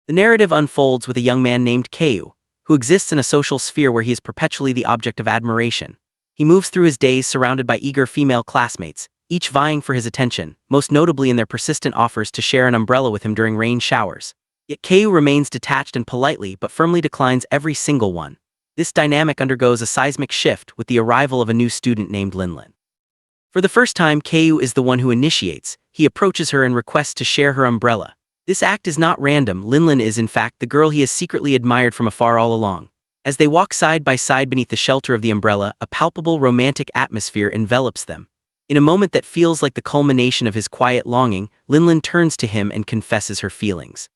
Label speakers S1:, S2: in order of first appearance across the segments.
S1: The narrative unfolds with a young man named Kyu, who exists in a social sphere where he is perpetually the object of admiration. He moves through his days surrounded by eager female classmates, each vying for his attention, most notably in their persistent offers to share an umbrella with him during rain showers. Yet Kyu remains detached and politely but firmly declines every single one. This dynamic undergoes a seismic shift with the arrival of a new student named Linlin. For the first time, Kyu is the one who initiates. He approaches her and requests to share her umbrella. This act is not random. Linlin is in fact the girl he has secretly admired from afar all along. As they walk side by side beneath the shelter of the umbrella, a palpable romantic atmosphere envelops them. In a moment that feels like the culmination of his quiet longing, Linlin turns to him and confesses her feelings.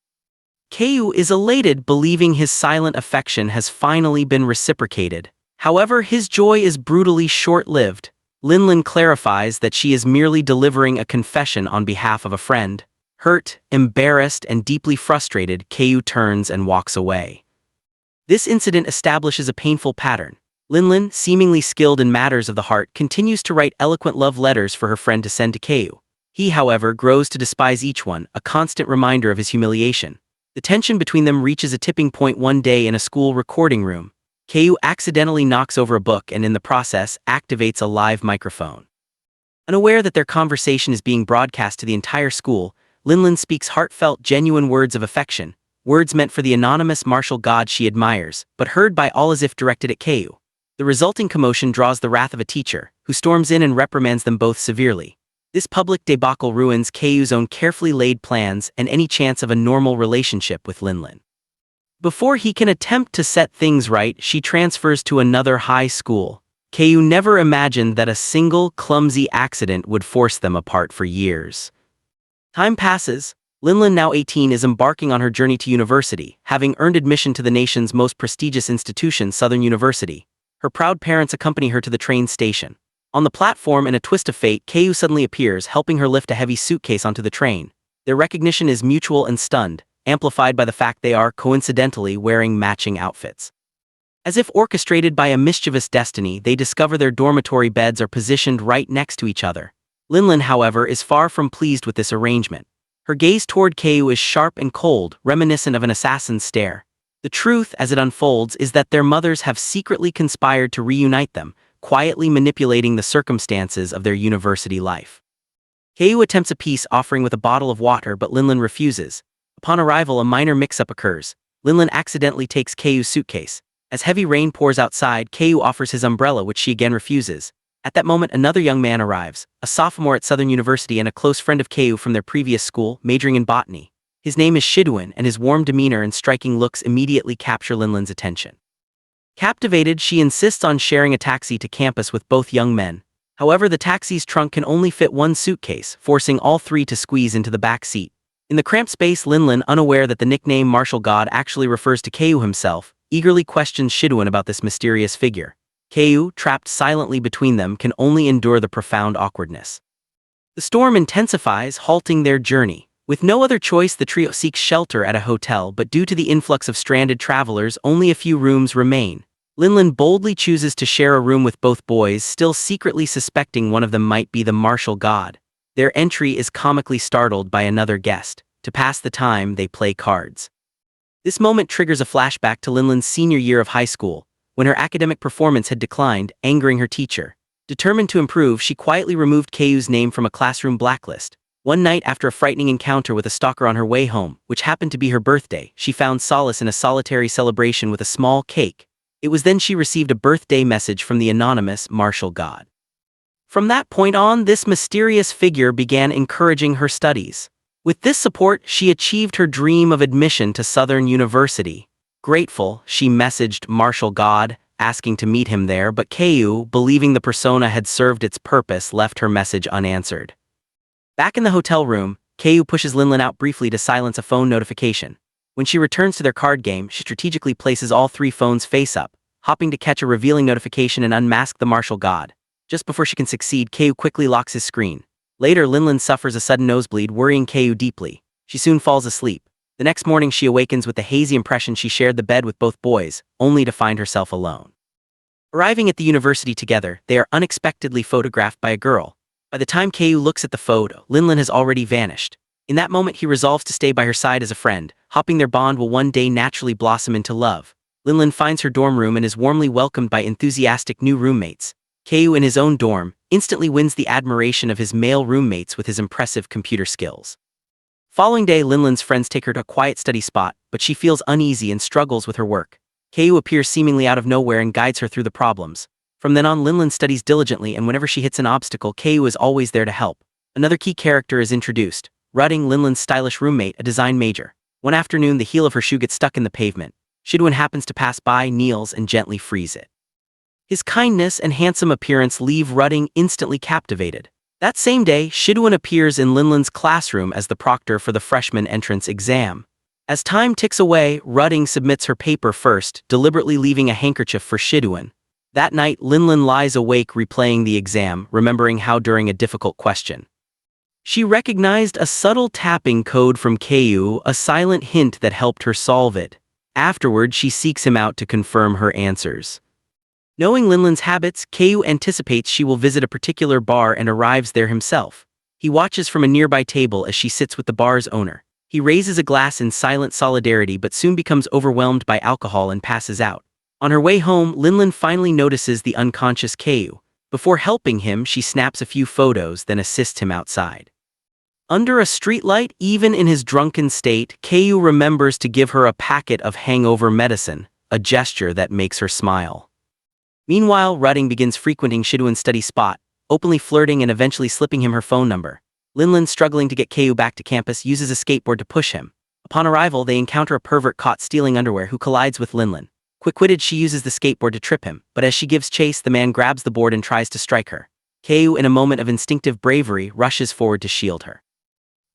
S1: Kyu is elated, believing his silent affection has finally been reciprocated. However, his joy is brutally short-lived. Linlin clarifies that she is merely delivering a confession on behalf of a friend. Hurt, embarrassed, and deeply frustrated, Kyu turns and walks away. This incident establishes a painful pattern. Linlin, seemingly skilled in matters of the heart, continues to write eloquent love letters for her friend to send to Kyu. He, however, grows to despise each one, a constant reminder of his humiliation. The tension between them reaches a tipping point one day in a school recording room. Kyu accidentally knocks over a book and in the process activates a live microphone. Unaware that their conversation is being broadcast to the entire school, Linlin speaks heartfelt, genuine words of affection, words meant for the anonymous martial god she admires, but heard by all as if directed at Kyu. The resulting commotion draws the wrath of a teacher, who storms in and reprimands them both severely. This public debacle ruins Kyu's own carefully laid plans and any chance of a normal relationship with Linlin. Before he can attempt to set things right, she transfers to another high school. Kyu never imagined that a single, clumsy accident would force them apart for years. Time passes. Linlin, now 18, is embarking on her journey to university, having earned admission to the nation's most prestigious institution, Southern University. Her proud parents accompany her to the train station. On the platform, in a twist of fate, Kyu suddenly appears, helping her lift a heavy suitcase onto the train. Their recognition is mutual and stunned, amplified by the fact they are, coincidentally, wearing matching outfits. As if orchestrated by a mischievous destiny, they discover their dormitory beds are positioned right next to each other. Linlin, however, is far from pleased with this arrangement. Her gaze toward Kyu is sharp and cold, reminiscent of an assassin's stare. The truth, as it unfolds, is that their mothers have secretly conspired to reunite them, quietly manipulating the circumstances of their university life. Kyu attempts a peace offering with a bottle of water, but Linlin refuses. Upon arrival, a minor mix-up occurs. Linlin accidentally takes Kyu's suitcase. As heavy rain pours outside, Kyu offers his umbrella, which she again refuses. At that moment, another young man arrives, a sophomore at Southern University and a close friend of Kyu from their previous school, majoring in botany. His name is Shidwin, and his warm demeanor and striking looks immediately capture Linlin's attention. Captivated, she insists on sharing a taxi to campus with both young men. However, the taxi's trunk can only fit one suitcase, forcing all three to squeeze into the back seat. In the cramped space, Linlin, unaware that the nickname Martial God actually refers to Kyu himself, eagerly questions Shidwin about this mysterious figure. Kyu, trapped silently between them, can only endure the profound awkwardness. The storm intensifies, halting their journey. With no other choice, the trio seeks shelter at a hotel, but due to the influx of stranded travelers, only a few rooms remain. Linlin boldly chooses to share a room with both boys, still secretly suspecting one of them might be the martial god. Their entry is comically startled by another guest. To pass the time, they play cards. This moment triggers a flashback to Linlin's senior year of high school, when her academic performance had declined, angering her teacher. Determined to improve, she quietly removed Kyu's name from a classroom blacklist. One night, after a frightening encounter with a stalker on her way home, which happened to be her birthday, she found solace in a solitary celebration with a small cake. It was then she received a birthday message from the anonymous martial god. From that point on, this mysterious figure began encouraging her studies. With this support, she achieved her dream of admission to Southern University. Grateful, she messaged martial god, asking to meet him there, but Kyu, believing the persona had served its purpose, left her message unanswered. Back in the hotel room, Kyu pushes Linlin out briefly to silence a phone notification. When she returns to their card game, she strategically places all three phones face up, hoping to catch a revealing notification and unmask the martial god. Just before she can succeed, Kyu quickly locks his screen. Later, Linlin suffers a sudden nosebleed, worrying Kyu deeply. She soon falls asleep. The next morning, she awakens with the hazy impression she shared the bed with both boys, only to find herself alone. Arriving at the university together, they are unexpectedly photographed by a girl. By the time Kyu looks at the photo, Linlin has already vanished. In that moment, he resolves to stay by her side as a friend, hoping their bond will one day naturally blossom into love. Linlin finds her dorm room and is warmly welcomed by enthusiastic new roommates. Kyu, in his own dorm, instantly wins the admiration of his male roommates with his impressive computer skills. Following day, Linlin's friends take her to a quiet study spot, but she feels uneasy and struggles with her work. Kyu appears seemingly out of nowhere and guides her through the problems. From then on, Linlin studies diligently, and whenever she hits an obstacle, Kyu is always there to help. Another key character is introduced, Rutting, Linlin's stylish roommate, a design major. One afternoon, the heel of her shoe gets stuck in the pavement. Shidwin happens to pass by, kneels, and gently frees it. His kindness and handsome appearance leave Rutting instantly captivated. That same day, Shidwin appears in Linlin's classroom as the proctor for the freshman entrance exam. As time ticks away, Rutting submits her paper first, deliberately leaving a handkerchief for Shidwin. That night, Linlin lies awake replaying the exam, remembering how during a difficult question, she recognized a subtle tapping code from Kyu, a silent hint that helped her solve it. Afterward, she seeks him out to confirm her answers. Knowing Linlin's habits, Kyu anticipates she will visit a particular bar and arrives there himself. He watches from a nearby table as she sits with the bar's owner. He raises a glass in silent solidarity but soon becomes overwhelmed by alcohol and passes out. On her way home, Linlin finally notices the unconscious Kyu. Before helping him, she snaps a few photos, then assists him outside. Under a streetlight, even in his drunken state, Kyu remembers to give her a packet of hangover medicine, a gesture that makes her smile. Meanwhile, Rutting begins frequenting Shidwin's study spot, openly flirting and eventually slipping him her phone number. Linlin, struggling to get Kyu back to campus, uses a skateboard to push him. Upon arrival, they encounter a pervert caught stealing underwear who collides with Linlin. Quick-witted, she uses the skateboard to trip him, but as she gives chase, the man grabs the board and tries to strike her. Kyu, in a moment of instinctive bravery, rushes forward to shield her.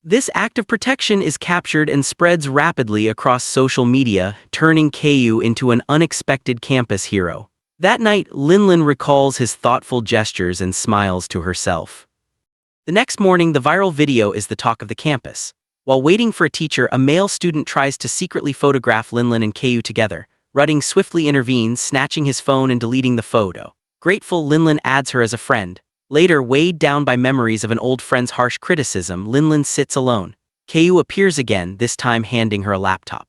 S1: This act of protection is captured and spreads rapidly across social media, turning Kyu into an unexpected campus hero. That night, Linlin recalls his thoughtful gestures and smiles to herself. The next morning, the viral video is the talk of the campus. While waiting for a teacher, a male student tries to secretly photograph Linlin and Kyu together. Rutting swiftly intervenes, snatching his phone and deleting the photo. Grateful, Linlin adds her as a friend. Later, weighed down by memories of an old friend's harsh criticism, Linlin sits alone. Kyu appears again, this time handing her a laptop.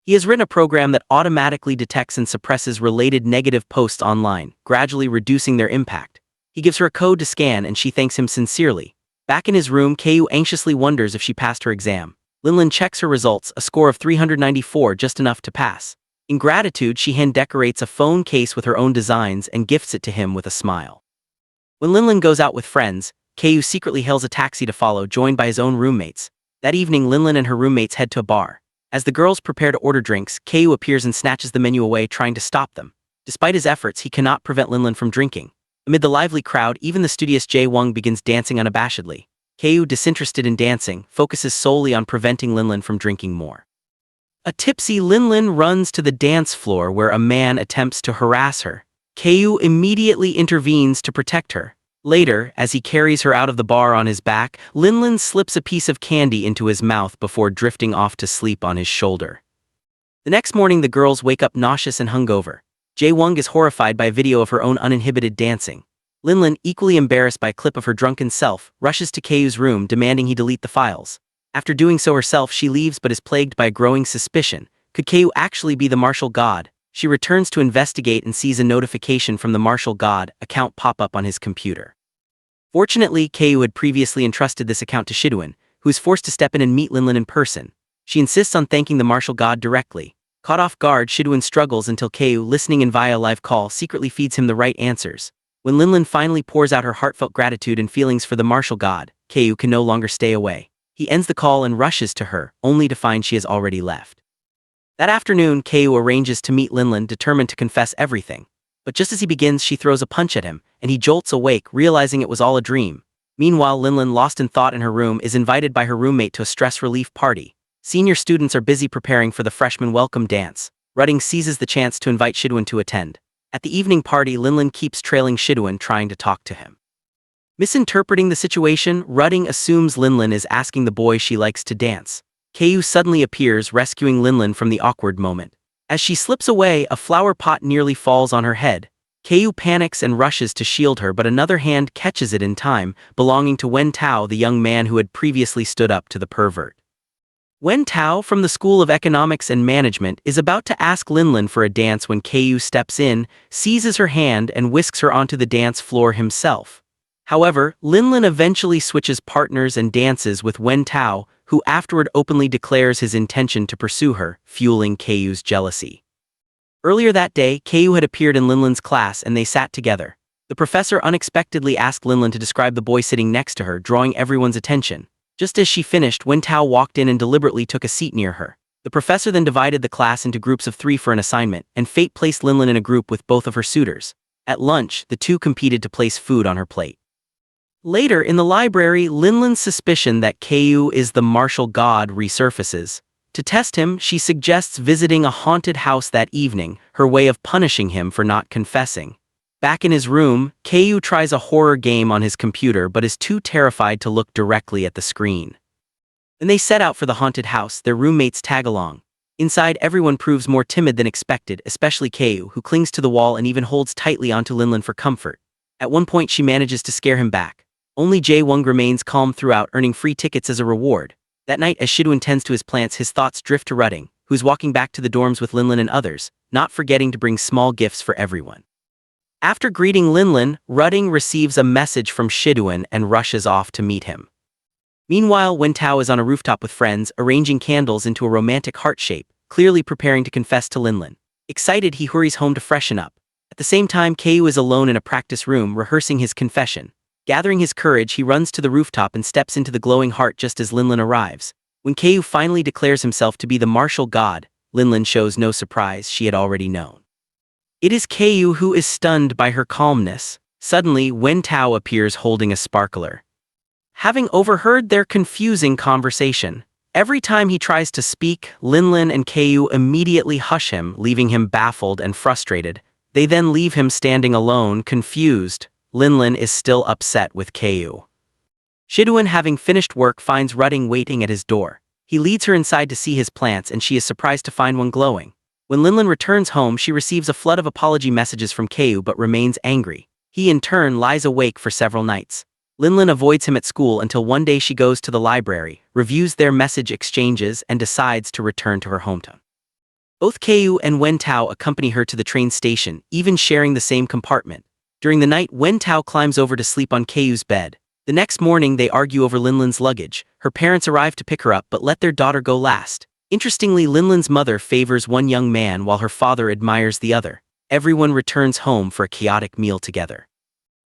S1: He has written a program that automatically detects and suppresses related negative posts online, gradually reducing their impact. He gives her a code to scan and she thanks him sincerely. Back in his room, Kyu anxiously wonders if she passed her exam. Linlin checks her results, a score of 394, just enough to pass. In gratitude, she hand-decorates a phone case with her own designs and gifts it to him with a smile. When Linlin goes out with friends, Kyu secretly hails a taxi to follow, joined by his own roommates. That evening, Linlin and her roommates head to a bar. As the girls prepare to order drinks, Kyu appears and snatches the menu away, trying to stop them. Despite his efforts, he cannot prevent Linlin from drinking. Amid the lively crowd, even the studious Jae-won begins dancing unabashedly. Kyu, disinterested in dancing, focuses solely on preventing Linlin from drinking more. A tipsy Linlin runs to the dance floor where a man attempts to harass her. Kyu immediately intervenes to protect her. Later, as he carries her out of the bar on his back, Linlin slips a piece of candy into his mouth before drifting off to sleep on his shoulder. The next morning, the girls wake up nauseous and hungover. Jae-won is horrified by a video of her own uninhibited dancing. Linlin, equally embarrassed by a clip of her drunken self, rushes to Kyu's room demanding he delete the files. After doing so herself, she leaves but is plagued by a growing suspicion. Could Kyu actually be the martial god? She returns to investigate and sees a notification from the martial god account pop up on his computer. Fortunately, Kyu had previously entrusted this account to Shidwin, who is forced to step in and meet Linlin in person. She insists on thanking the martial god directly. Caught off guard, Shidwin struggles until Kyu, listening in via live call, secretly feeds him the right answers. When Linlin finally pours out her heartfelt gratitude and feelings for the martial god, Kyu can no longer stay away. He ends the call and rushes to her, only to find she has already left. That afternoon, Kyu arranges to meet Linlin, determined to confess everything. But just as he begins, she throws a punch at him, and he jolts awake, realizing it was all a dream. Meanwhile, Linlin, lost in thought in her room, is invited by her roommate to a stress relief party. Senior students are busy preparing for the freshman welcome dance. Rutting seizes the chance to invite Shidwin to attend. At the evening party, Linlin keeps trailing Shidwin, trying to talk to him. Misinterpreting the situation, Rutting assumes Linlin is asking the boy she likes to dance. Kyu suddenly appears, rescuing Linlin from the awkward moment. As she slips away, a flower pot nearly falls on her head. Kyu panics and rushes to shield her, but another hand catches it in time, belonging to Wen Tao, the young man who had previously stood up to the pervert. Wen Tao from the School of Economics and Management is about to ask Linlin for a dance when Ku steps in, seizes her hand and whisks her onto the dance floor himself. However, Linlin eventually switches partners and dances with Wen Tao, who afterward openly declares his intention to pursue her, fueling Ku's jealousy. Earlier that day, Ku had appeared in Linlin's class and they sat together. The professor unexpectedly asked Linlin to describe the boy sitting next to her, drawing everyone's attention. Just as she finished, Wen Tao walked in and deliberately took a seat near her. The professor then divided the class into groups of 3 for an assignment, and fate placed Linlin in a group with both of her suitors. At lunch, the two competed to place food on her plate. Later, in the library, Linlin's suspicion that Ku is the martial god resurfaces. To test him, she suggests visiting a haunted house that evening, her way of punishing him for not confessing. Back in his room, Ku tries a horror game on his computer but is too terrified to look directly at the screen. When they set out for the haunted house, their roommates tag along. Inside, everyone proves more timid than expected, especially Ku, who clings to the wall and even holds tightly onto Linlin for comfort. At one point, she manages to scare him back. Only Jae-woong remains calm throughout, earning free tickets as a reward. That night, as Shidoon tends to his plants, his thoughts drift to Rutting, who's walking back to the dorms with Linlin and others, not forgetting to bring small gifts for everyone. After greeting Linlin, Rutting receives a message from Shidoon and rushes off to meet him. Meanwhile, Wen Tao is on a rooftop with friends, arranging candles into a romantic heart shape, clearly preparing to confess to Linlin. Excited, he hurries home to freshen up. At the same time, Ku is alone in a practice room, rehearsing his confession. Gathering his courage, he runs to the rooftop and steps into the glowing heart just as Linlin arrives. When Ku finally declares himself to be the martial god, Linlin shows no surprise she had already known. It is Ku who is stunned by her calmness. Suddenly, Wen Tao appears holding a sparkler. Having overheard their confusing conversation, every time he tries to speak, Linlin and Ku immediately hush him, leaving him baffled and frustrated. They then leave him standing alone, confused. Linlin is still upset with Ku. Shidoon, having finished work, finds Rutting waiting at his door. He leads her inside to see his plants and she is surprised to find one glowing. When Linlin returns home, she receives a flood of apology messages from Ku but remains angry. He in turn lies awake for several nights. Linlin avoids him at school until one day she goes to the library, reviews their message exchanges, and decides to return to her hometown. Both Ku and Wen Tao accompany her to the train station, even sharing the same compartment. During the night, Wen Tao climbs over to sleep on Ku's bed. The next morning, they argue over Linlin's luggage. Her parents arrive to pick her up but let their daughter go last. Interestingly, Linlin's mother favors one young man while her father admires the other. Everyone returns home for a chaotic meal together.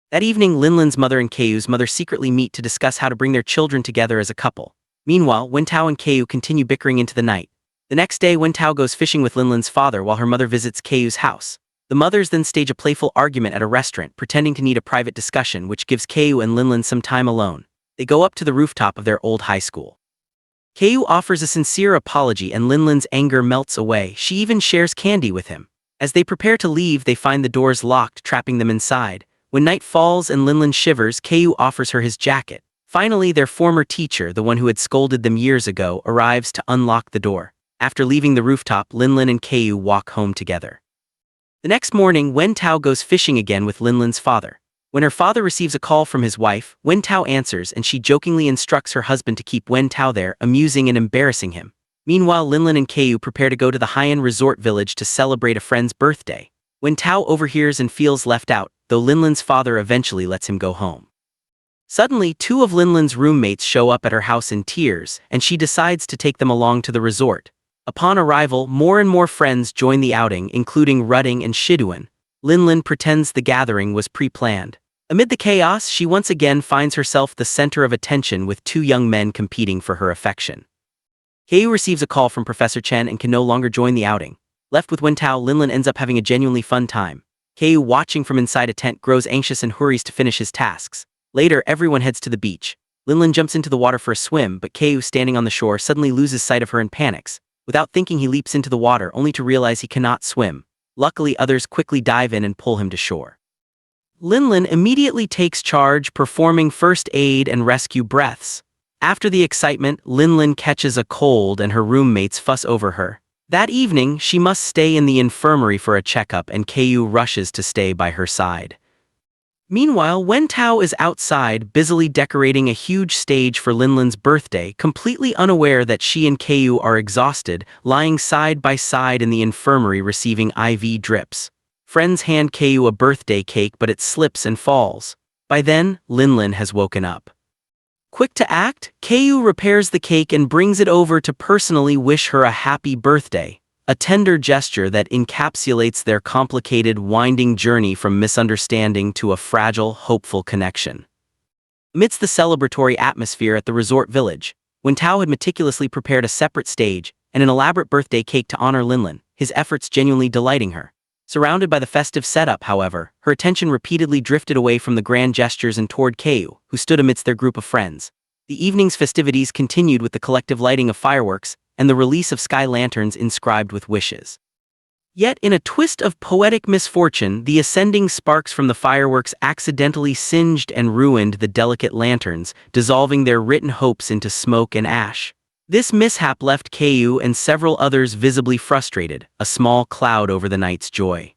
S1: That evening, Linlin's mother and Ku's mother secretly meet to discuss how to bring their children together as a couple. Meanwhile, Wen Tao and Ku continue bickering into the night. The next day, Wen Tao goes fishing with Linlin's father while her mother visits Ku's house. The mothers then stage a playful argument at a restaurant, pretending to need a private discussion, which gives Ku and Linlin some time alone. They go up to the rooftop of their old high school. Ku offers a sincere apology and Linlin's anger melts away. She even shares candy with him. As they prepare to leave, they find the doors locked, trapping them inside. When night falls and Linlin shivers, Ku offers her his jacket. Finally, their former teacher, the one who had scolded them years ago, arrives to unlock the door. After leaving the rooftop, Linlin and Ku walk home together. The next morning, Wen Tao goes fishing again with Linlin's father. When her father receives a call from his wife, Wen Tao answers and she jokingly instructs her husband to keep Wen Tao there, amusing and embarrassing him. Meanwhile, Linlin and Ku prepare to go to the high-end resort village to celebrate a friend's birthday. Wen Tao overhears and feels left out, though Linlin's father eventually lets him go home. Suddenly, 2 of Linlin's roommates show up at her house in tears, and she decides to take them along to the resort. Upon arrival, more and more friends join the outing, including Rutting and Shidoon. Linlin pretends the gathering was pre-planned. Amid the chaos, she once again finds herself the center of attention with 2 young men competing for her affection. Ku receives a call from Professor Chen and can no longer join the outing. Left with Wen Tao, Linlin ends up having a genuinely fun time. Ku, watching from inside a tent, grows anxious and hurries to finish his tasks. Later, everyone heads to the beach. Linlin jumps into the water for a swim, but Ku, standing on the shore, suddenly loses sight of her and panics. Without thinking, he leaps into the water, only to realize he cannot swim. Luckily, others quickly dive in and pull him to shore. Linlin immediately takes charge, performing first aid and rescue breaths. After the excitement, Linlin catches a cold and her roommates fuss over her. That evening, she must stay in the infirmary for a checkup and Ku rushes to stay by her side. Meanwhile, Wen Tao is outside, busily decorating a huge stage for Linlin's birthday, completely unaware that she and Kyu are exhausted, lying side by side in the infirmary receiving IV drips. Friends hand Kyu a birthday cake, but it slips and falls. By then, Linlin has woken up. Quick to act, Kyu repairs the cake and brings it over to personally wish her a happy birthday. A tender gesture that encapsulates their complicated, winding journey from misunderstanding to a fragile, hopeful connection. Amidst the celebratory atmosphere at the resort village, when Tao had meticulously prepared a separate stage and an elaborate birthday cake to honor Linlin, his efforts genuinely delighting her. Surrounded by the festive setup, however, her attention repeatedly drifted away from the grand gestures and toward Kyu, who stood amidst their group of friends. The evening's festivities continued with the collective lighting of fireworks and the release of sky lanterns inscribed with wishes. Yet, in a twist of poetic misfortune, the ascending sparks from the fireworks accidentally singed and ruined the delicate lanterns, dissolving their written hopes into smoke and ash. This mishap left Kyu and several others visibly frustrated, a small cloud over the night's joy.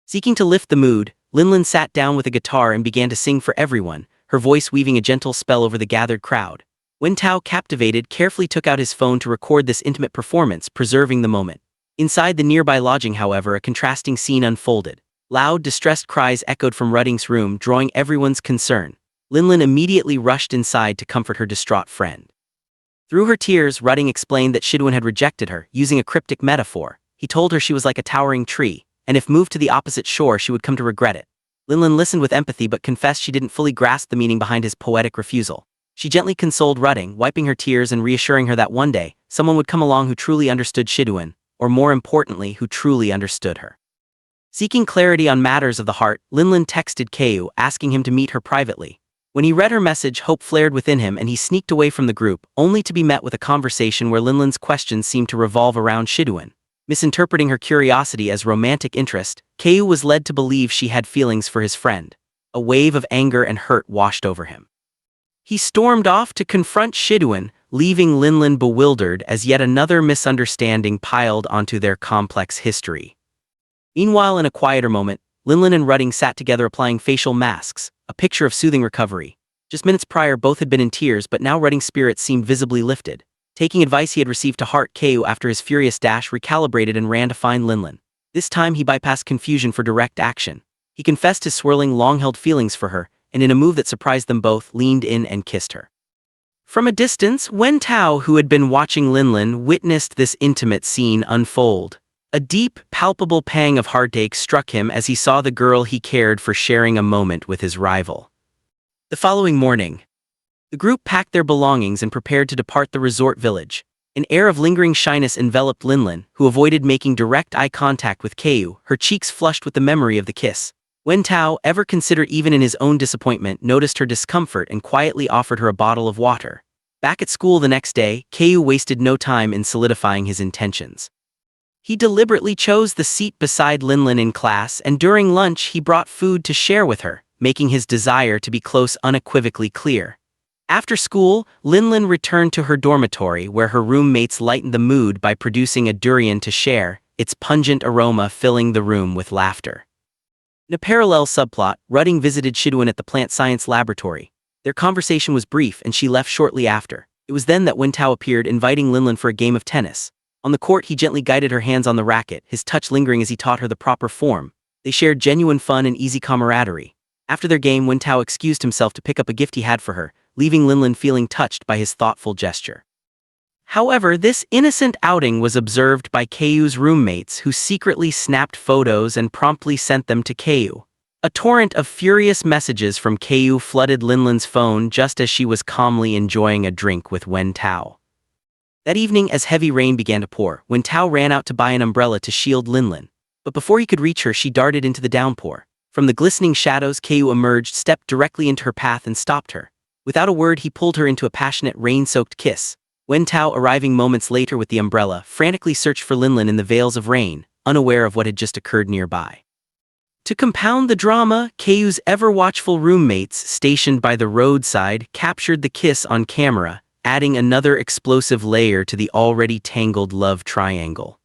S1: Seeking to lift the mood, Linlin sat down with a guitar and began to sing for everyone, her voice weaving a gentle spell over the gathered crowd. Wen Tao, captivated, carefully took out his phone to record this intimate performance, preserving the moment. Inside the nearby lodging, however, a contrasting scene unfolded. Loud, distressed cries echoed from Rudding's room, drawing everyone's concern. Linlin immediately rushed inside to comfort her distraught friend. Through her tears, Rudding explained that Shiduan had rejected her, using a cryptic metaphor. He told her she was like a towering tree, and if moved to the opposite shore she would come to regret it. Linlin listened with empathy but confessed she didn't fully grasp the meaning behind his poetic refusal. She gently consoled Rudding, wiping her tears and reassuring her that one day, someone would come along who truly understood Shiduan, or more importantly, who truly understood her. Seeking clarity on matters of the heart, Linlin texted Kyu, asking him to meet her privately. When he read her message, hope flared within him and he sneaked away from the group, only to be met with a conversation where Linlin's questions seemed to revolve around Shiduan. Misinterpreting her curiosity as romantic interest, Kyu was led to believe she had feelings for his friend. A wave of anger and hurt washed over him. He stormed off to confront Shiduan, leaving Linlin bewildered as yet another misunderstanding piled onto their complex history. Meanwhile, in a quieter moment, Linlin and Rudding sat together applying facial masks, a picture of soothing recovery. Just minutes prior, both had been in tears, but now Rudding's spirits seemed visibly lifted. Taking advice he had received to heart, Kyu, after his furious dash, recalibrated and ran to find Linlin. This time he bypassed confusion for direct action. He confessed his swirling, long-held feelings for her, and in a move that surprised them both, leaned in and kissed her. From a distance, Wen Tao, who had been watching Linlin, witnessed this intimate scene unfold. A deep, palpable pang of heartache struck him as he saw the girl he cared for sharing a moment with his rival. The following morning, the group packed their belongings and prepared to depart the resort village. An air of lingering shyness enveloped Linlin, who avoided making direct eye contact with Kyu, her cheeks flushed with the memory of the kiss. Wen Tao, ever considerate even in his own disappointment, noticed her discomfort and quietly offered her a bottle of water. Back at school the next day, Kyu wasted no time in solidifying his intentions. He deliberately chose the seat beside Linlin in class, and during lunch he brought food to share with her, making his desire to be close unequivocally clear. After school, Linlin returned to her dormitory where her roommates lightened the mood by producing a durian to share, its pungent aroma filling the room with laughter. In a parallel subplot, Rudding visited Shiduan at the plant science laboratory. Their conversation was brief and she left shortly after. It was then that Wen Tao appeared, inviting Linlin for a game of tennis. On the court, he gently guided her hands on the racket, his touch lingering as he taught her the proper form. They shared genuine fun and easy camaraderie. After their game, Wen Tao excused himself to pick up a gift he had for her, leaving Linlin feeling touched by his thoughtful gesture. However, this innocent outing was observed by Kyu's roommates, who secretly snapped photos and promptly sent them to Kyu. A torrent of furious messages from Kyu flooded Linlin's phone just as she was calmly enjoying a drink with Wen Tao. That evening, as heavy rain began to pour, Wen Tao ran out to buy an umbrella to shield Linlin. But before he could reach her, she darted into the downpour. From the glistening shadows, Kyu emerged, stepped directly into her path and stopped her. Without a word, he pulled her into a passionate, rain-soaked kiss. Wen Tao, arriving moments later with the umbrella, frantically searched for Linlin in the veils of rain, unaware of what had just occurred nearby. To compound the drama, Kyu's ever-watchful roommates, stationed by the roadside, captured the kiss on camera, adding another explosive layer to the already tangled love triangle.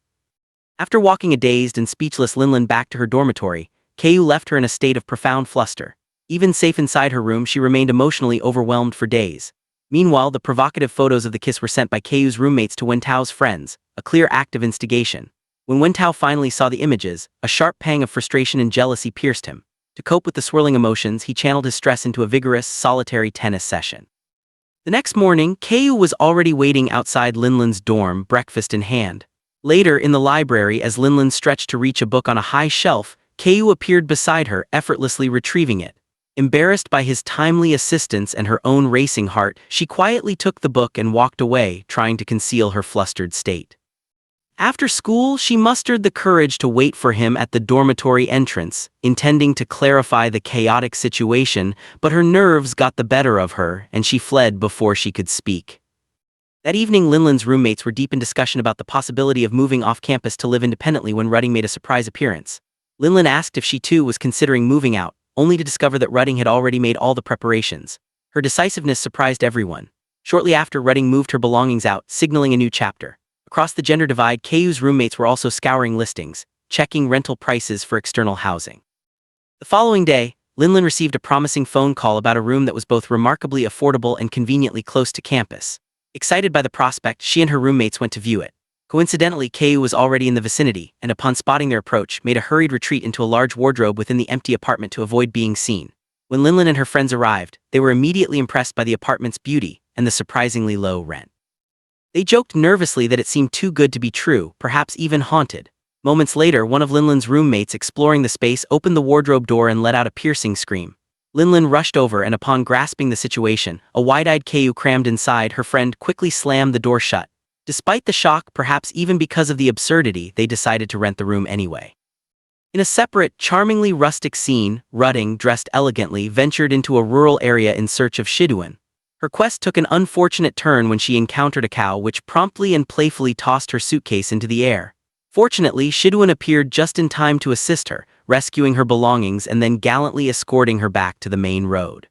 S1: After walking a dazed and speechless Linlin back to her dormitory, Kyu left her in a state of profound fluster. Even safe inside her room, she remained emotionally overwhelmed for days. Meanwhile, the provocative photos of the kiss were sent by Kayu's roommates to Wentao's friends, a clear act of instigation. When Wentao finally saw the images, a sharp pang of frustration and jealousy pierced him. To cope with the swirling emotions, he channeled his stress into a vigorous, solitary tennis session. The next morning, Kayu was already waiting outside Linlin's dorm, breakfast in hand. Later, in the library, as Linlin stretched to reach a book on a high shelf, Kayu appeared beside her, effortlessly retrieving it. Embarrassed by his timely assistance and her own racing heart, she quietly took the book and walked away, trying to conceal her flustered state. After school, she mustered the courage to wait for him at the dormitory entrance, intending to clarify the chaotic situation, but her nerves got the better of her, and she fled before she could speak. That evening, Linlin's roommates were deep in discussion about the possibility of moving off campus to live independently when Rudding made a surprise appearance. Linlin asked if she too was considering moving out, only to discover that Rudding had already made all the preparations. Her decisiveness surprised everyone. Shortly after, Rudding moved her belongings out, signaling a new chapter. Across the gender divide, Kayu's roommates were also scouring listings, checking rental prices for external housing. The following day, Linlin received a promising phone call about a room that was both remarkably affordable and conveniently close to campus. Excited by the prospect, she and her roommates went to view it. Coincidentally, Kayu was already in the vicinity, and upon spotting their approach, made a hurried retreat into a large wardrobe within the empty apartment to avoid being seen. When Linlin and her friends arrived, they were immediately impressed by the apartment's beauty and the surprisingly low rent. They joked nervously that it seemed too good to be true, perhaps even haunted. Moments later, one of Linlin's roommates exploring the space opened the wardrobe door and let out a piercing scream. Linlin rushed over, and upon grasping the situation, a wide-eyed Kayu crammed inside, her friend quickly slammed the door shut. Despite the shock, perhaps even because of the absurdity, they decided to rent the room anyway. In a separate, charmingly rustic scene, Rudding, dressed elegantly, ventured into a rural area in search of Shiduan. Her quest took an unfortunate turn when she encountered a cow which promptly and playfully tossed her suitcase into the air. Fortunately, Shiduan appeared just in time to assist her, rescuing her belongings and then gallantly escorting her back to the main road.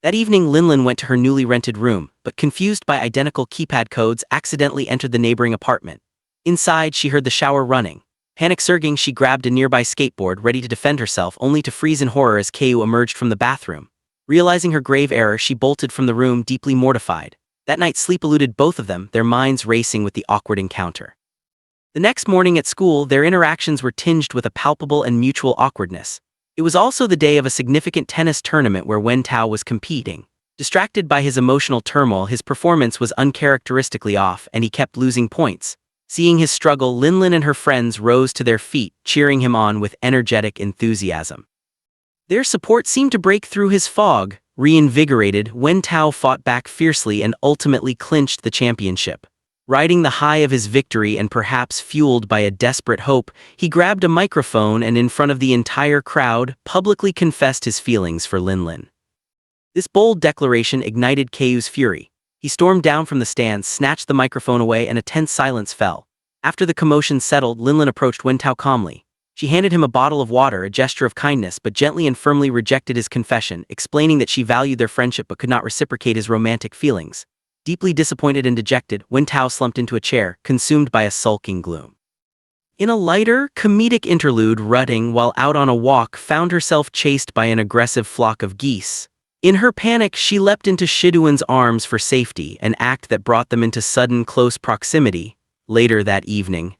S1: That evening, Linlin went to her newly rented room, but confused by identical keypad codes, accidentally entered the neighboring apartment. Inside, she heard the shower running. Panic-surging, she grabbed a nearby skateboard, ready to defend herself, only to freeze in horror as Kayu emerged from the bathroom. Realizing her grave error, she bolted from the room, deeply mortified. That night, sleep eluded both of them, their minds racing with the awkward encounter. The next morning at school, their interactions were tinged with a palpable and mutual awkwardness. It was also the day of a significant tennis tournament where Wentao was competing. Distracted by his emotional turmoil, his performance was uncharacteristically off, and he kept losing points. Seeing his struggle, Linlin and her friends rose to their feet, cheering him on with energetic enthusiasm. Their support seemed to break through his fog. Reinvigorated, Wentao fought back fiercely and ultimately clinched the championship. Riding the high of his victory and perhaps fueled by a desperate hope, he grabbed a microphone and in front of the entire crowd, publicly confessed his feelings for Linlin. This bold declaration ignited Kayu's fury. He stormed down from the stands, snatched the microphone away, and a tense silence fell. After the commotion settled, Linlin approached Wentao calmly. She handed him a bottle of water, a gesture of kindness, but gently and firmly rejected his confession, explaining that she valued their friendship but could not reciprocate his romantic feelings. Deeply disappointed and dejected, Wentao slumped into a chair, consumed by a sulking gloom. In a lighter, comedic interlude, Rudding, while out on a walk, found herself chased by an aggressive flock of geese. In her panic, she leapt into Shiduan's arms for safety, an act that brought them into sudden, close proximity. Later that evening,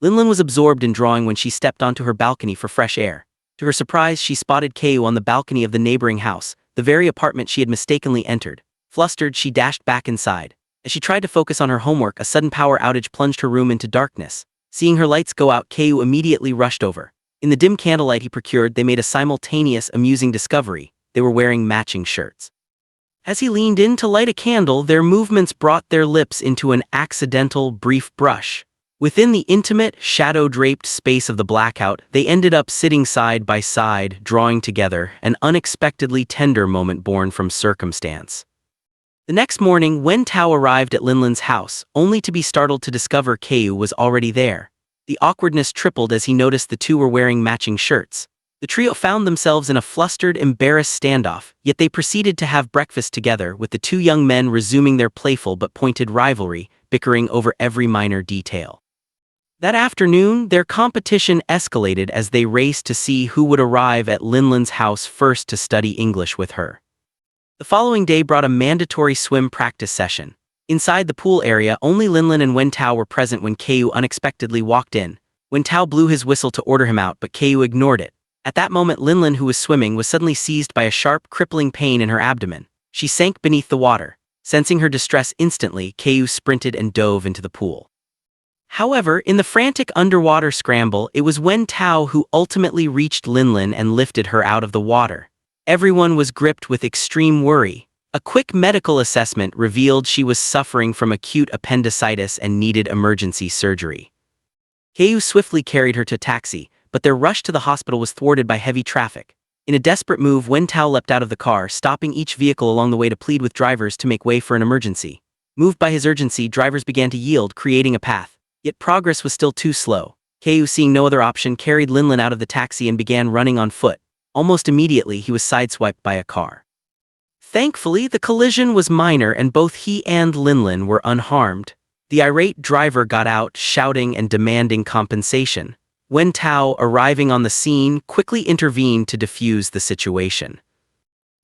S1: Linlin was absorbed in drawing when she stepped onto her balcony for fresh air. To her surprise, she spotted Kayu on the balcony of the neighboring house, the very apartment she had mistakenly entered. Flustered, she dashed back inside. As she tried to focus on her homework, a sudden power outage plunged her room into darkness. Seeing her lights go out, Kayu immediately rushed over. In the dim candlelight he procured, they made a simultaneous, amusing discovery. They were wearing matching shirts. As he leaned in to light a candle, their movements brought their lips into an accidental, brief brush. Within the intimate, shadow-draped space of the blackout, they ended up sitting side by side, drawing together, an unexpectedly tender moment born from circumstance. The next morning, Wentao arrived at Linlin's house, only to be startled to discover Kayu was already there. The awkwardness tripled as he noticed the two were wearing matching shirts. The trio found themselves in a flustered, embarrassed standoff, yet they proceeded to have breakfast together, with the two young men resuming their playful but pointed rivalry, bickering over every minor detail. That afternoon, their competition escalated as they raced to see who would arrive at Linlin's house first to study English with her. The following day brought a mandatory swim practice session. Inside the pool area, only Linlin and Wen Tao were present when Kyu unexpectedly walked in. Wen Tao blew his whistle to order him out, but Kyu ignored it. At that moment, Linlin, who was swimming, was suddenly seized by a sharp, crippling pain in her abdomen. She sank beneath the water. Sensing her distress instantly, Kyu sprinted and dove into the pool. However, in the frantic underwater scramble, it was Wen Tao who ultimately reached Linlin and lifted her out of the water. Everyone was gripped with extreme worry. A quick medical assessment revealed she was suffering from acute appendicitis and needed emergency surgery. Kyu swiftly carried her to a taxi, but their rush to the hospital was thwarted by heavy traffic. In a desperate move, Wen Tao leapt out of the car, stopping each vehicle along the way to plead with drivers to make way for an emergency. Moved by his urgency, drivers began to yield, creating a path. Yet progress was still too slow. Kyu, seeing no other option, carried Linlin out of the taxi and began running on foot. Almost immediately, he was sideswiped by a car. Thankfully, the collision was minor and both he and Linlin were unharmed. The irate driver got out, shouting and demanding compensation. Wen Tao, arriving on the scene, quickly intervened to defuse the situation.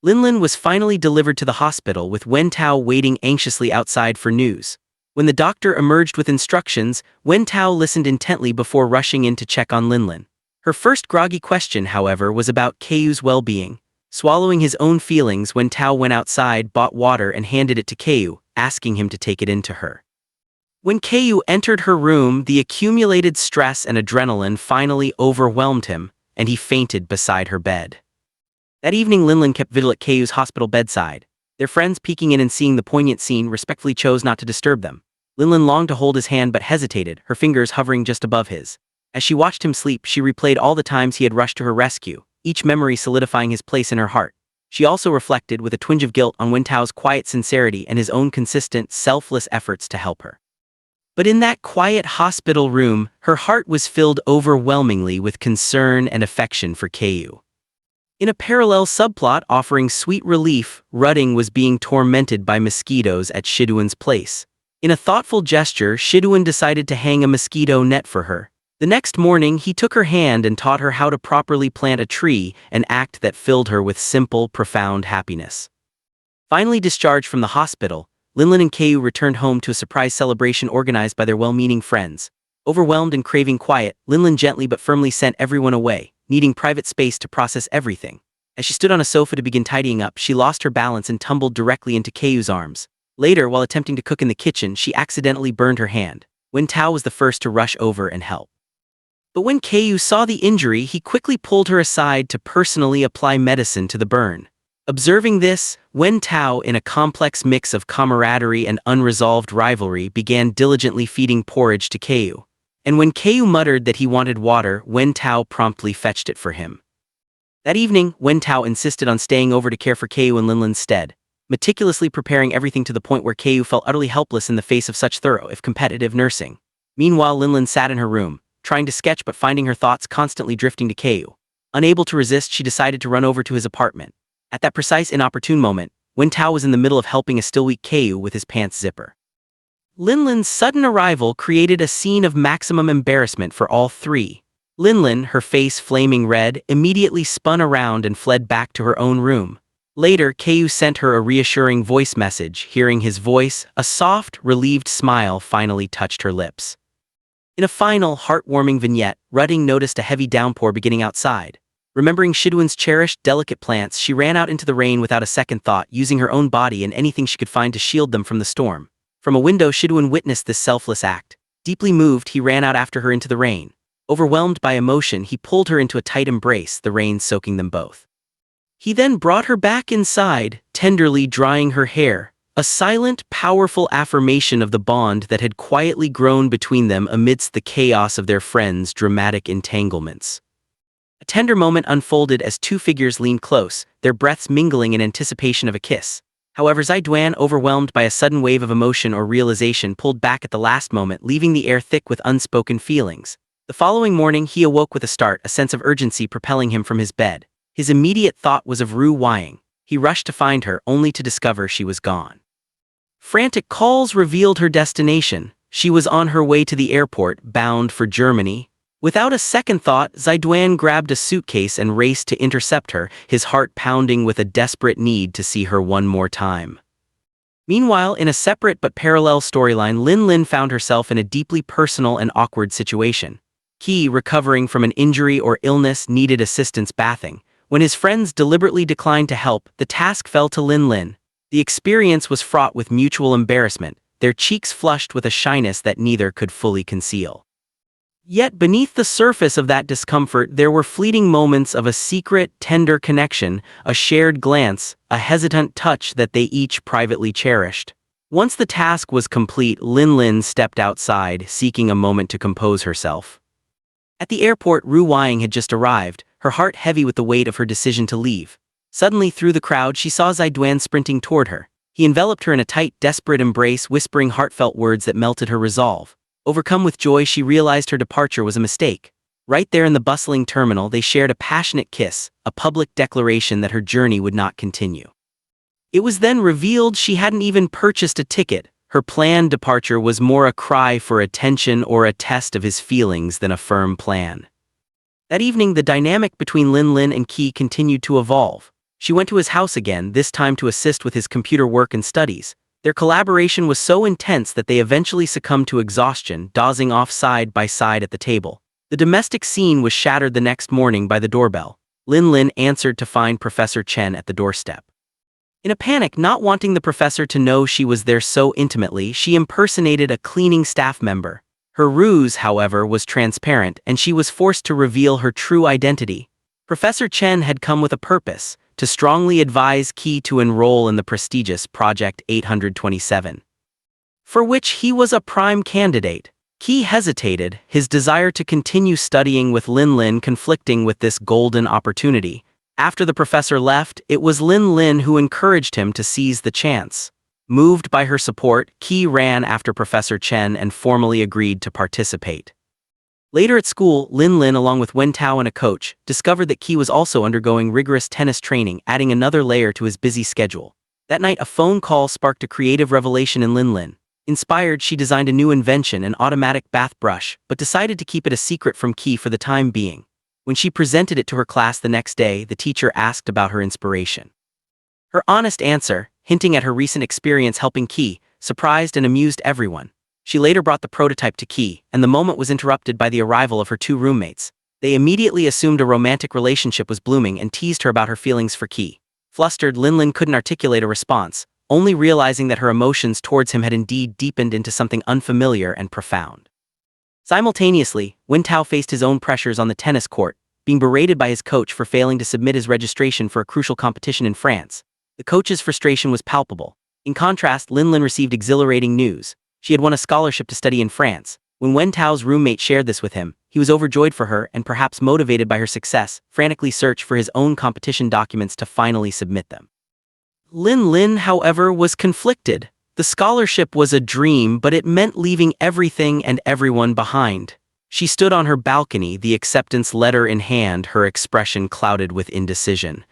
S1: Linlin was finally delivered to the hospital, with Wen Tao waiting anxiously outside for news. When the doctor emerged with instructions, Wen Tao listened intently before rushing in to check on Linlin. Her first groggy question, however, was about Kyu's well-being. Swallowing his own feelings, Wen Tao went outside, bought water and handed it to Kyu, asking him to take it in to her. When Kyu entered her room, the accumulated stress and adrenaline finally overwhelmed him, and he fainted beside her bed. That evening, Linlin kept vigil at Kyu's hospital bedside. Their friends, peeking in and seeing the poignant scene, respectfully chose not to disturb them. Linlin longed to hold his hand but hesitated, her fingers hovering just above his. As she watched him sleep, she replayed all the times he had rushed to her rescue, each memory solidifying his place in her heart. She also reflected with a twinge of guilt on Wen Tao's quiet sincerity and his own consistent, selfless efforts to help her. But in that quiet hospital room, her heart was filled overwhelmingly with concern and affection for Kyu. In a parallel subplot offering sweet relief, Rudding was being tormented by mosquitoes at Shiduan's place. In a thoughtful gesture, Shiduan decided to hang a mosquito net for her. The next morning, he took her hand and taught her how to properly plant a tree, an act that filled her with simple, profound happiness. Finally discharged from the hospital, Linlin and Kyu returned home to a surprise celebration organized by their well-meaning friends. Overwhelmed and craving quiet, Linlin gently but firmly sent everyone away, needing private space to process everything. As she stood on a sofa to begin tidying up, she lost her balance and tumbled directly into Kyu's arms. Later, while attempting to cook in the kitchen, she accidentally burned her hand. Wen Tao was the first to rush over and help. But when Kyu saw the injury, he quickly pulled her aside to personally apply medicine to the burn. Observing this, Wen Tao, in a complex mix of camaraderie and unresolved rivalry, began diligently feeding porridge to Kyu. And when Kyu muttered that he wanted water, Wen Tao promptly fetched it for him. That evening, Wen Tao insisted on staying over to care for Kyu in Linlin's stead, meticulously preparing everything to the point where Kyu felt utterly helpless in the face of such thorough, if competitive, nursing. Meanwhile, Linlin sat in her room, trying to sketch but finding her thoughts constantly drifting to Kyu. Unable to resist, she decided to run over to his apartment. At that precise, inopportune moment, Wen Tao was in the middle of helping a still weak Kyu with his pants zipper. Linlin's sudden arrival created a scene of maximum embarrassment for all three. Linlin, her face flaming red, immediately spun around and fled back to her own room. Later, Kyu sent her a reassuring voice message. Hearing his voice, a soft, relieved smile finally touched her lips. In a final, heartwarming vignette, Rudding noticed a heavy downpour beginning outside. Remembering Shiduan's cherished, delicate plants, she ran out into the rain without a second thought, using her own body and anything she could find to shield them from the storm. From a window, Shiduan witnessed this selfless act. Deeply moved, he ran out after her into the rain. Overwhelmed by emotion, he pulled her into a tight embrace, the rain soaking them both. He then brought her back inside, tenderly drying her hair, a silent, powerful affirmation of the bond that had quietly grown between them amidst the chaos of their friends' dramatic entanglements. A tender moment unfolded as two figures leaned close, their breaths mingling in anticipation of a kiss. However, Zaiduan, overwhelmed by a sudden wave of emotion or realization, pulled back at the last moment, leaving the air thick with unspoken feelings. The following morning, he awoke with a start, a sense of urgency propelling him from his bed. His immediate thought was of Ru Wying. He rushed to find her, only to discover she was gone. Frantic calls revealed her destination. She was on her way to the airport, bound for Germany. Without a second thought, Zaiduan grabbed a suitcase and raced to intercept her, his heart pounding with a desperate need to see her one more time. Meanwhile, in a separate but parallel storyline, Lin found herself in a deeply personal and awkward situation. Ki, recovering from an injury or illness, needed assistance bathing. When his friends deliberately declined to help, the task fell to Lin. The experience was fraught with mutual embarrassment, their cheeks flushed with a shyness that neither could fully conceal. Yet beneath the surface of that discomfort there were fleeting moments of a secret, tender connection, a shared glance, a hesitant touch that they each privately cherished. Once the task was complete, Lin stepped outside, seeking a moment to compose herself. At the airport, Ru Wying had just arrived, her heart heavy with the weight of her decision to leave. Suddenly, through the crowd, she saw Zaiduan sprinting toward her. He enveloped her in a tight, desperate embrace, whispering heartfelt words that melted her resolve. Overcome with joy, she realized her departure was a mistake. Right there in the bustling terminal, they shared a passionate kiss, a public declaration that her journey would not continue. It was then revealed she hadn't even purchased a ticket. Her planned departure was more a cry for attention or a test of his feelings than a firm plan. That evening, the dynamic between Lin and Ki continued to evolve. She went to his house again, this time to assist with his computer work and studies. Their collaboration was so intense that they eventually succumbed to exhaustion, dozing off side by side at the table. The domestic scene was shattered the next morning by the doorbell. Lin answered to find Professor Chen at the doorstep. In a panic, not wanting the professor to know she was there so intimately, she impersonated a cleaning staff member. Her ruse, however, was transparent, and she was forced to reveal her true identity. Professor Chen had come with a purpose: to strongly advise Ki to enroll in the prestigious Project 827, for which he was a prime candidate. Ki hesitated, his desire to continue studying with Lin conflicting with this golden opportunity. After the professor left, it was Lin who encouraged him to seize the chance. Moved by her support, Ki ran after Professor Chen and formally agreed to participate. Later at school, Lin along with Wen Tao and a coach, discovered that Ki was also undergoing rigorous tennis training, adding another layer to his busy schedule. That night, a phone call sparked a creative revelation in Lin. Inspired, she designed a new invention, an automatic bath brush, but decided to keep it a secret from Ki for the time being. When she presented it to her class the next day, the teacher asked about her inspiration. Her honest answer, hinting at her recent experience helping Ki, surprised and amused everyone. She later brought the prototype to Ki, and the moment was interrupted by the arrival of her two roommates. They immediately assumed a romantic relationship was blooming and teased her about her feelings for Ki. Flustered, Lin couldn't articulate a response, only realizing that her emotions towards him had indeed deepened into something unfamiliar and profound. Simultaneously, Wen Tao faced his own pressures on the tennis court, being berated by his coach for failing to submit his registration for a crucial competition in France. The coach's frustration was palpable. In contrast, Lin received exhilarating news. She had won a scholarship to study in France. When Wen Tao's roommate shared this with him, he was overjoyed for her and, perhaps motivated by her success, frantically searched for his own competition documents to finally submit them. Lin, however, was conflicted. The scholarship was a dream, but it meant leaving everything and everyone behind. She stood on her balcony, the acceptance letter in hand, her expression clouded with indecision.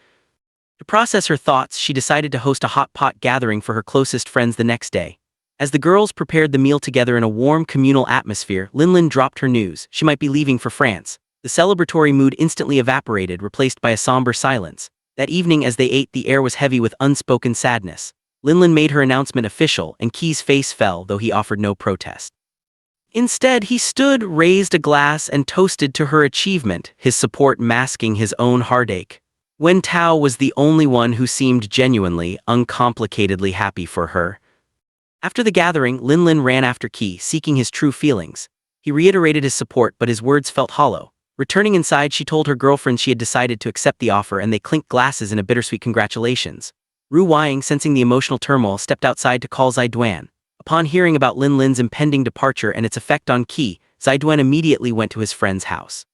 S1: To process her thoughts, she decided to host a hot pot gathering for her closest friends the next day. As the girls prepared the meal together in a warm, communal atmosphere, Lin dropped her news. She might be leaving for France. The celebratory mood instantly evaporated, replaced by a somber silence. That evening, as they ate, the air was heavy with unspoken sadness. Lin made her announcement official, and Ki's face fell, though he offered no protest. Instead, he stood, raised a glass, and toasted to her achievement, his support masking his own heartache. Wen Tao was the only one who seemed genuinely, uncomplicatedly happy for her. After the gathering, Lin ran after Ki, seeking his true feelings. He reiterated his support, but his words felt hollow. Returning inside, she told her girlfriend she had decided to accept the offer, and they clinked glasses in a bittersweet congratulations. Ru Wying, sensing the emotional turmoil, stepped outside to call Zaiduan. Upon hearing about Lin's impending departure and its effect on Ki, Zaiduan immediately went to his friend's house.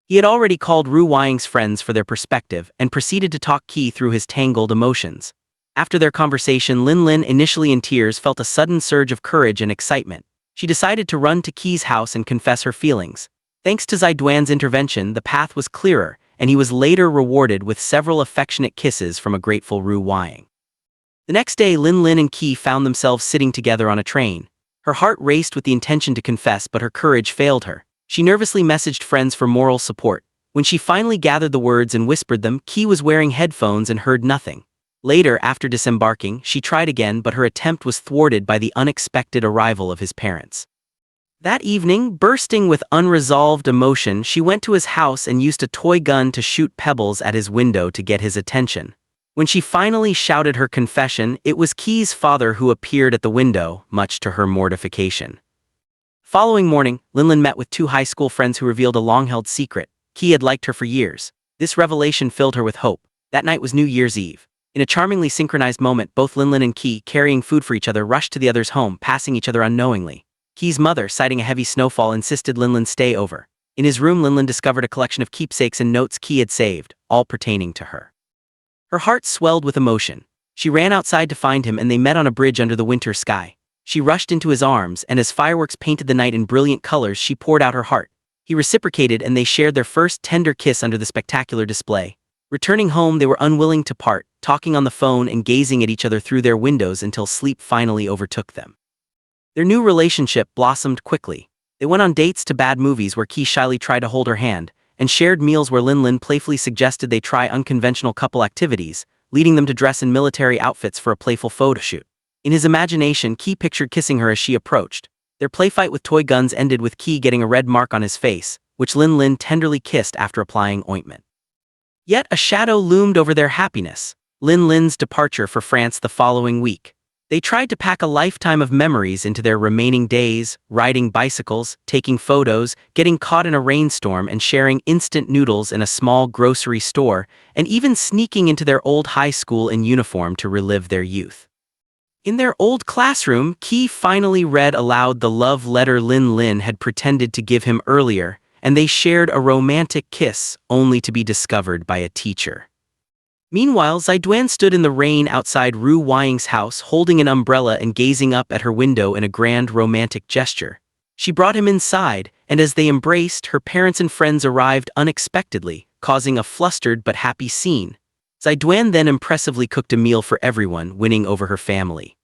S1: He had already called Ru Wying's friends for their perspective and proceeded to talk Ki through his tangled emotions. After their conversation, Lin, initially in tears, felt a sudden surge of courage and excitement. She decided to run to Ki's house and confess her feelings. Thanks to Zaiduan's intervention, the path was clearer, and he was later rewarded with several affectionate kisses from a grateful Ru Wying. The next day, Lin and Ki found themselves sitting together on a train. Her heart raced with the intention to confess, but her courage failed her. She nervously messaged friends for moral support. When she finally gathered the words and whispered them, Key was wearing headphones and heard nothing. Later, after disembarking, she tried again, but her attempt was thwarted by the unexpected arrival of his parents. That evening, bursting with unresolved emotion, she went to his house and used a toy gun to shoot pebbles at his window to get his attention. When she finally shouted her confession, it was Key's father who appeared at the window, much to her mortification. Following morning, Linlin met with two high school friends who revealed a long-held secret. Key had liked her for years. This revelation filled her with hope. That night was New Year's Eve. In a charmingly synchronized moment, both Linlin and Key, carrying food for each other, rushed to the other's home, passing each other unknowingly. Key's mother, citing a heavy snowfall, insisted Linlin stay over. In his room, Linlin discovered a collection of keepsakes and notes Key had saved, all pertaining to her. Her heart swelled with emotion. She ran outside to find him, and they met on a bridge under the winter sky. She rushed into his arms, and as fireworks painted the night in brilliant colors, she poured out her heart. He reciprocated, and they shared their first tender kiss under the spectacular display. Returning home, they were unwilling to part, talking on the phone and gazing at each other through their windows until sleep finally overtook them. Their new relationship blossomed quickly. They went on dates to bad movies where Key shyly tried to hold her hand, and shared meals where Linlin playfully suggested they try unconventional couple activities, leading them to dress in military outfits for a playful photo shoot. In his imagination, Key pictured kissing her as she approached. Their play fight with toy guns ended with Key getting a red mark on his face, which Linlin tenderly kissed after applying ointment. Yet a shadow loomed over their happiness: Linlin's departure for France the following week. They tried to pack a lifetime of memories into their remaining days, riding bicycles, taking photos, getting caught in a rainstorm, and sharing instant noodles in a small grocery store, and even sneaking into their old high school in uniform to relive their youth. In their old classroom, Key finally read aloud the love letter Linlin had pretended to give him earlier, and they shared a romantic kiss, only to be discovered by a teacher. Meanwhile, Zaiduan stood in the rain outside Ru Weiying's house, holding an umbrella and gazing up at her window in a grand romantic gesture. She brought him inside, and as they embraced, her parents and friends arrived unexpectedly, causing a flustered but happy scene. Zaiduan then impressively cooked a meal for everyone, winning over her family.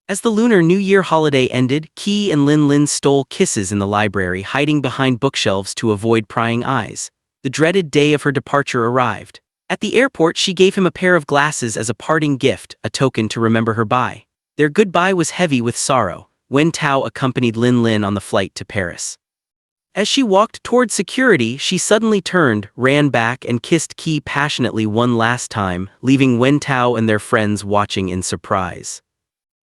S1: As the Lunar New Year holiday ended, Key and Linlin stole kisses in the library, hiding behind bookshelves to avoid prying eyes. The dreaded day of her departure arrived. At the airport, she gave him a pair of glasses as a parting gift, a token to remember her by. Their goodbye was heavy with sorrow. Wen Tao accompanied Linlin on the flight to Paris. As she walked toward security, she suddenly turned, ran back, and kissed Key passionately one last time, leaving Wen Tao and their friends watching in surprise.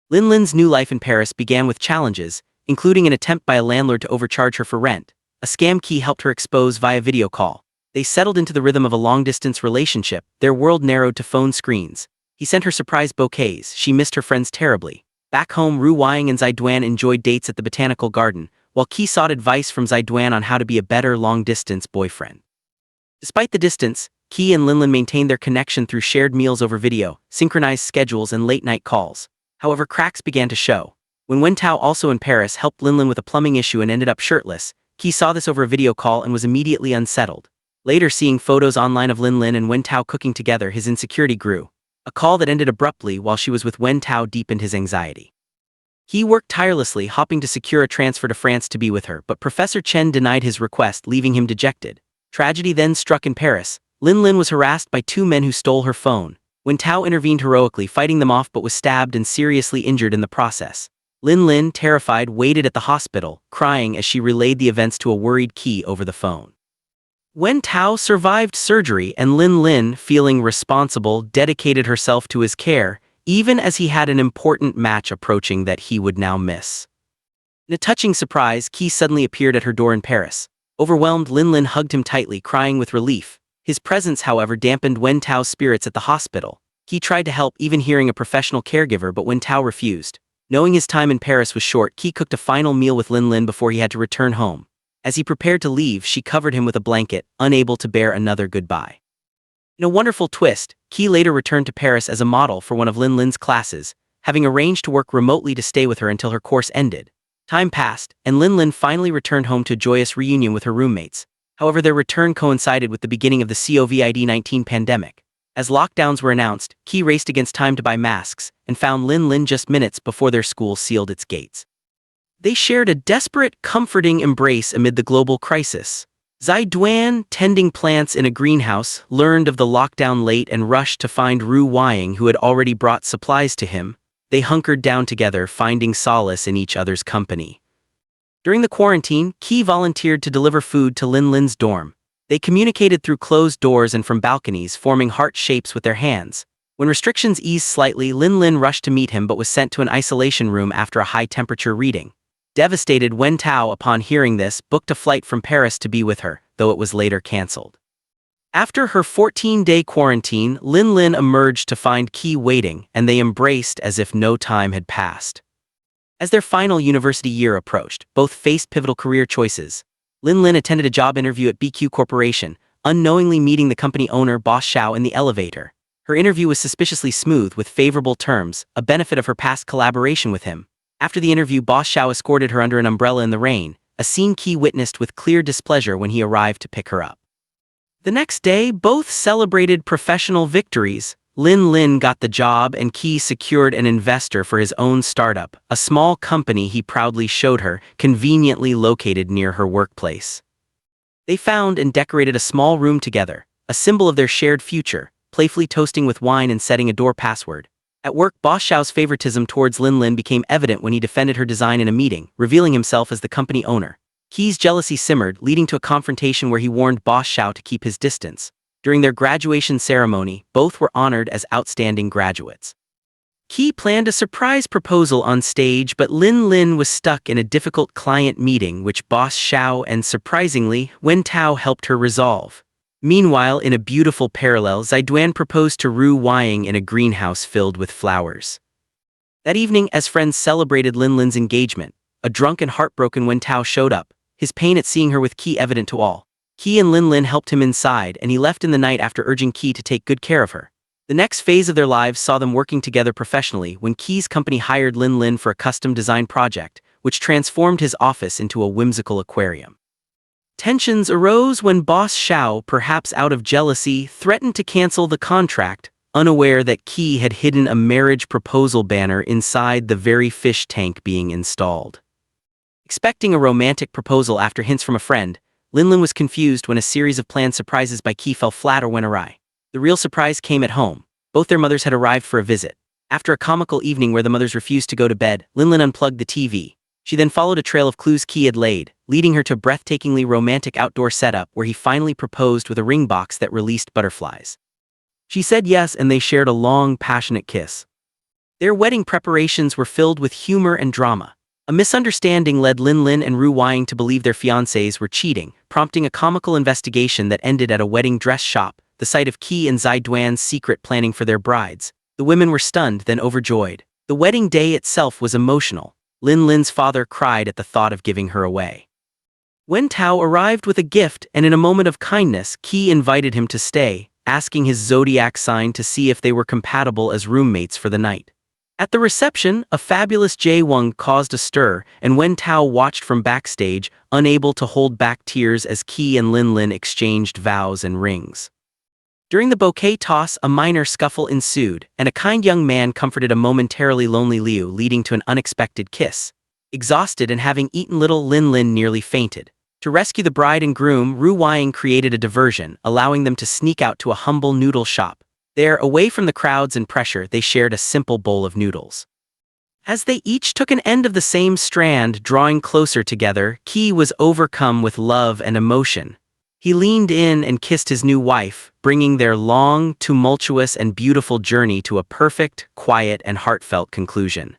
S1: Linlin's new life in Paris began with challenges, including an attempt by a landlord to overcharge her for rent. A scam Key helped her expose via video call. They settled into the rhythm of a long-distance relationship, their world narrowed to phone screens. He sent her surprise bouquets. She missed her friends terribly. Back home, Ru Weiying and Zaiduan enjoyed dates at the botanical garden, while Key sought advice from Zaiduan on how to be a better long-distance boyfriend. Despite the distance, Key and Linlin maintained their connection through shared meals over video, synchronized schedules, and late-night calls. However, cracks began to show. When Wen Tao, also in Paris, helped Linlin with a plumbing issue and ended up shirtless, Key saw this over a video call and was immediately unsettled. Later, seeing photos online of Linlin and Wen Tao cooking together, his insecurity grew. A call that ended abruptly while she was with Wen Tao deepened his anxiety. He worked tirelessly, hoping to secure a transfer to France to be with her, but Professor Chen denied his request, leaving him dejected. Tragedy then struck in Paris. Linlin was harassed by two men who stole her phone. Wen Tao intervened heroically, fighting them off, but was stabbed and seriously injured in the process. Linlin, terrified, waited at the hospital, crying as she relayed the events to a worried Key over the phone. Wen Tao survived surgery, and Linlin, feeling responsible, dedicated herself to his care, even as he had an important match approaching that he would now miss. In a touching surprise, Key suddenly appeared at her door in Paris. Overwhelmed, Linlin hugged him tightly, crying with relief. His presence, however, dampened Wen Tao's spirits at the hospital. Key tried to help, even hiring a professional caregiver, but Wen Tao refused. Knowing his time in Paris was short, Key cooked a final meal with Linlin before he had to return home. As he prepared to leave, she covered him with a blanket, unable to bear another goodbye. In a wonderful twist, Key later returned to Paris as a model for one of Linlin's classes, having arranged to work remotely to stay with her until her course ended. Time passed, and Linlin finally returned home to a joyous reunion with her roommates. However, their return coincided with the beginning of the COVID-19 pandemic. As lockdowns were announced, Key raced against time to buy masks, and found Linlin just minutes before their school sealed its gates. They shared a desperate, comforting embrace amid the global crisis. Zaiduan, tending plants in a greenhouse, learned of the lockdown late and rushed to find Ru Wying, who had already brought supplies to him. They hunkered down together, finding solace in each other's company. During the quarantine, Qi volunteered to deliver food to Lin Lin's dorm. They communicated through closed doors and from balconies, forming heart shapes with their hands. When restrictions eased slightly, Lin Lin rushed to meet him but was sent to an isolation room after a high-temperature reading. Devastated, Wen Tao, upon hearing this, booked a flight from Paris to be with her, though it was later cancelled. After her 14-day quarantine, Lin Lin emerged to find Qi waiting, and they embraced as if no time had passed. As their final university year approached, both faced pivotal career choices. Lin Lin attended a job interview at BQ Corporation, unknowingly meeting the company owner Boss Xiao in the elevator. Her interview was suspiciously smooth with favorable terms, a benefit of her past collaboration with him. After the interview, Boss Xiao escorted her under an umbrella in the rain, a scene Qi witnessed with clear displeasure when he arrived to pick her up. The next day, both celebrated professional victories. Lin Lin got the job and Qi secured an investor for his own startup, a small company he proudly showed her, conveniently located near her workplace. They found and decorated a small room together, a symbol of their shared future, playfully toasting with wine and setting a door password. At work, Boss Xiao's favoritism towards Lin Lin became evident when he defended her design in a meeting, revealing himself as the company owner. Qi's jealousy simmered, leading to a confrontation where he warned Boss Xiao to keep his distance. During their graduation ceremony, both were honored as outstanding graduates. Qi planned a surprise proposal on stage, but Lin Lin was stuck in a difficult client meeting which Boss Xiao and, surprisingly, Wen Tao helped her resolve. Meanwhile, in a beautiful parallel, Zaiduan proposed to Ru Wying in a greenhouse filled with flowers. That evening, as friends celebrated Lin Lin's engagement, a drunk and heartbroken Wen Tao showed up, his pain at seeing her with Qi evident to all. Qi and Lin Lin helped him inside, and he left in the night after urging Qi to take good care of her. The next phase of their lives saw them working together professionally when Qi's company hired Lin Lin for a custom design project, which transformed his office into a whimsical aquarium. Tensions arose when Boss Xiao, perhaps out of jealousy, threatened to cancel the contract, unaware that Qi had hidden a marriage proposal banner inside the very fish tank being installed. Expecting a romantic proposal after hints from a friend, Lin Lin was confused when a series of planned surprises by Qi fell flat or went awry. The real surprise came at home. Both their mothers had arrived for a visit. After a comical evening where the mothers refused to go to bed, Lin Lin unplugged the TV. She then followed a trail of clues Qi had laid, leading her to a breathtakingly romantic outdoor setup where he finally proposed with a ring box that released butterflies. She said yes, and they shared a long, passionate kiss. Their wedding preparations were filled with humor and drama. A misunderstanding led Lin Lin and Ru Wying to believe their fiancés were cheating, prompting a comical investigation that ended at a wedding dress shop, the site of Qi and Zaiduan's secret planning for their brides. The women were stunned, then overjoyed. The wedding day itself was emotional. Lin Lin's father cried at the thought of giving her away. Wen Tao arrived with a gift, and in a moment of kindness, Qi invited him to stay, asking his zodiac sign to see if they were compatible as roommates for the night. At the reception, a fabulous Jaewon caused a stir, and Wen Tao watched from backstage, unable to hold back tears as Qi and Lin Lin exchanged vows and rings. During the bouquet toss, a minor scuffle ensued, and a kind young man comforted a momentarily lonely Liu, leading to an unexpected kiss. Exhausted and having eaten little, Lin Lin nearly fainted. To rescue the bride and groom, Ru Wying created a diversion, allowing them to sneak out to a humble noodle shop. There, away from the crowds and pressure, they shared a simple bowl of noodles. As they each took an end of the same strand, drawing closer together, Qi was overcome with love and emotion. He leaned in and kissed his new wife, bringing their long, tumultuous and beautiful journey to a perfect, quiet and heartfelt conclusion.